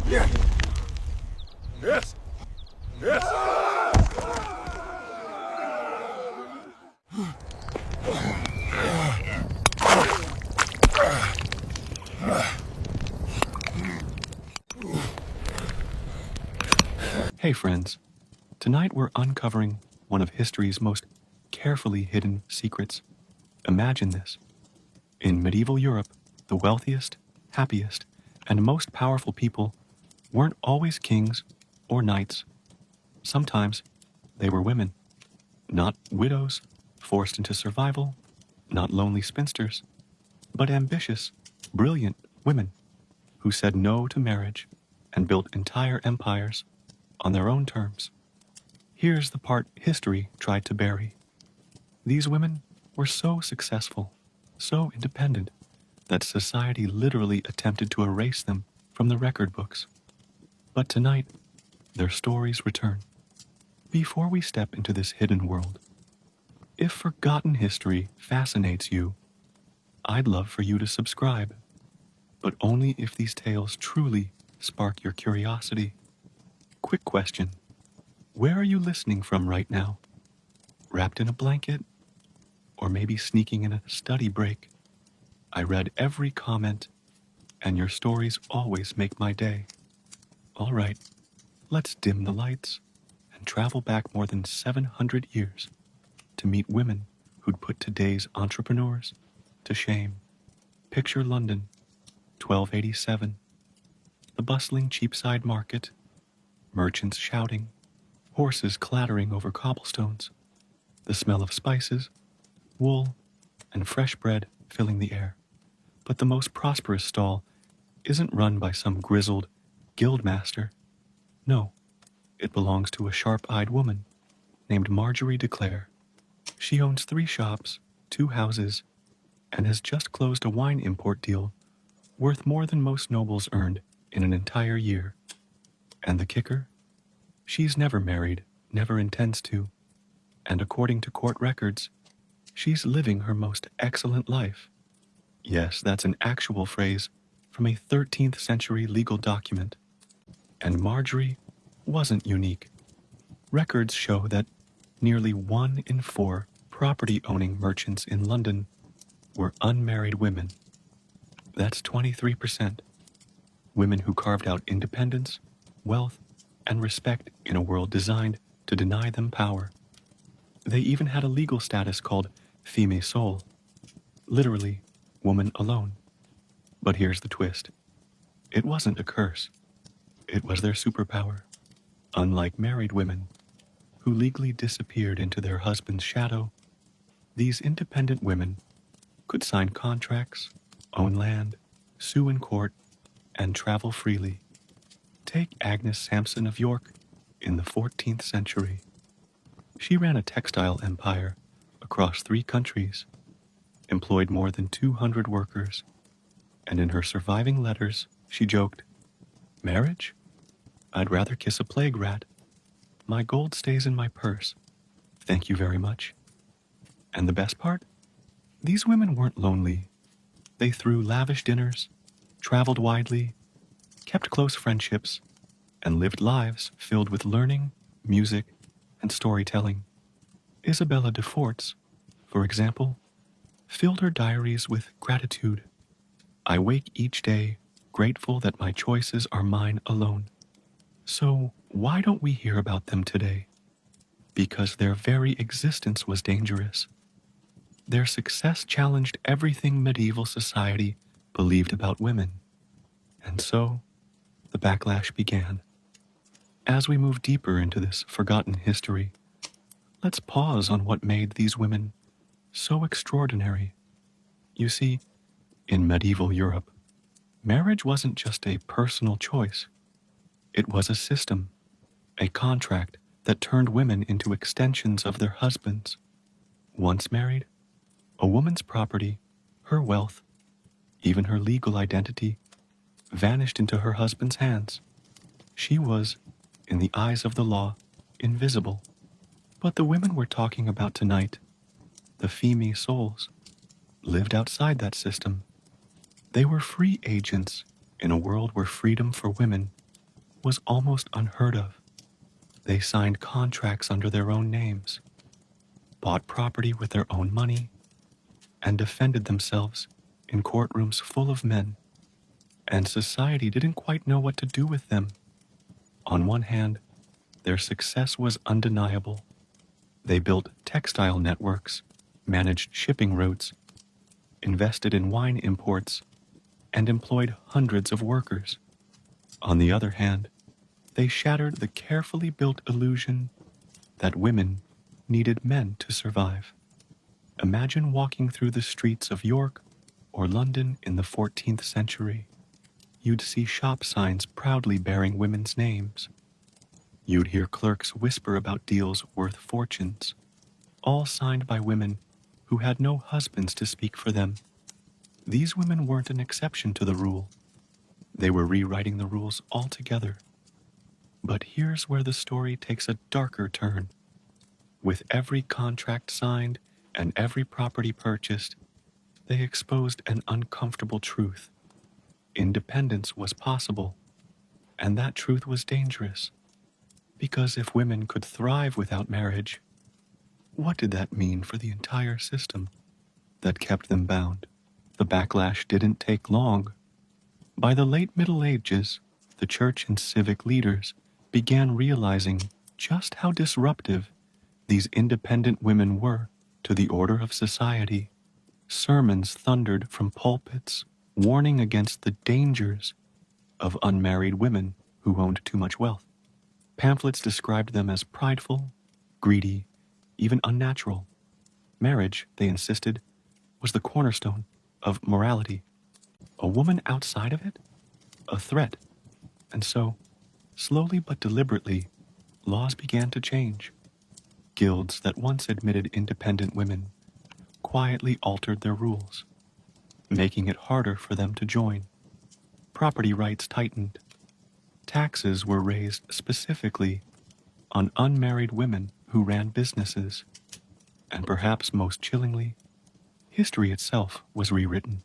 Yes! Yes! Hey friends, tonight we're uncovering one of history's most carefully hidden secrets. Imagine this. In medieval Europe, the wealthiest, happiest, and most powerful people weren't always kings or knights. Sometimes they were women, not widows forced into survival, not lonely spinsters, but ambitious, brilliant women who said no to marriage and built entire empires on their own terms. Here's the part history tried to bury. These women were so successful, so independent, that society literally attempted to erase them from the record books. But tonight, their stories return. Before we step into this hidden world, if forgotten history fascinates you, I'd love for you to subscribe, but only if these tales truly spark your curiosity. Quick question. Where are you listening from right now? Wrapped in a blanket? Or maybe sneaking in a study break? I read every comment, and your stories always make my day. All right, let's dim the lights and travel back more than 700 years to meet women who'd put today's entrepreneurs to shame. Picture London, 1287. The bustling Cheapside market, merchants shouting, horses clattering over cobblestones, the smell of spices, wool, and fresh bread filling the air. But the most prosperous stall isn't run by some grizzled guildmaster. No, it belongs to a sharp-eyed woman named Marjorie de Clare. She owns 3 shops, 2 houses, and has just closed a wine import deal worth more than most nobles earned in an entire year. And the kicker? She's never married, never intends to, and according to court records, she's living her most excellent life. Yes, that's an actual phrase from a 13th century legal document. And Marjorie wasn't unique. Records show that nearly 1 in 4 property-owning merchants in London were unmarried women. That's 23%. Women who carved out independence, wealth, and respect in a world designed to deny them power. They even had a legal status called femme sole, literally, woman alone. But here's the twist. It wasn't a curse. It was their superpower. Unlike married women, who legally disappeared into their husband's shadow, these independent women could sign contracts, own land, sue in court, and travel freely. Take Agnes Sampson of York in the 14th century. She ran a textile empire across 3 countries, employed more than 200 workers, and in her surviving letters, she joked, "Marriage? I'd rather kiss a plague rat. My gold stays in my purse. Thank you very much." And the best part? These women weren't lonely. They threw lavish dinners, traveled widely, kept close friendships, and lived lives filled with learning, music, and storytelling. Isabella de Forts, for example, filled her diaries with gratitude. "I wake each day grateful that my choices are mine alone." So why don't we hear about them today? Because their very existence was dangerous. Their success challenged everything medieval society believed about women. And so, the backlash began. As we move deeper into this forgotten history, let's pause on what made these women so extraordinary. You see, in medieval Europe, marriage wasn't just a personal choice. It was a system, a contract that turned women into extensions of their husbands. Once married, a woman's property, her wealth, even her legal identity, vanished into her husband's hands. She was, in the eyes of the law, invisible. But the women we're talking about tonight, the femme soles, lived outside that system. They were free agents in a world where freedom for women was almost unheard of. They signed contracts under their own names, bought property with their own money, and defended themselves in courtrooms full of men, and society didn't quite know what to do with them. On one hand, their success was undeniable. They built textile networks, managed shipping routes, invested in wine imports, and employed hundreds of workers. On the other hand, they shattered the carefully built illusion that women needed men to survive. Imagine walking through the streets of York or London in the 14th century. You'd see shop signs proudly bearing women's names. You'd hear clerks whisper about deals worth fortunes, all signed by women who had no husbands to speak for them. These women weren't an exception to the rule. They were rewriting the rules altogether. But here's where the story takes a darker turn. With every contract signed and every property purchased, they exposed an uncomfortable truth. Independence was possible, and that truth was dangerous. Because if women could thrive without marriage, what did that mean for the entire system that kept them bound? The backlash didn't take long. By the late Middle Ages, the church and civic leaders began realizing just how disruptive these independent women were to the order of society. Sermons thundered from pulpits, warning against the dangers of unmarried women who owned too much wealth. Pamphlets described them as prideful, greedy, even unnatural. Marriage, they insisted, was the cornerstone of morality. A woman outside of it? A threat. And so, slowly but deliberately, laws began to change. Guilds that once admitted independent women quietly altered their rules, making it harder for them to join. Property rights tightened. Taxes were raised specifically on unmarried women who ran businesses. And perhaps most chillingly, history itself was rewritten.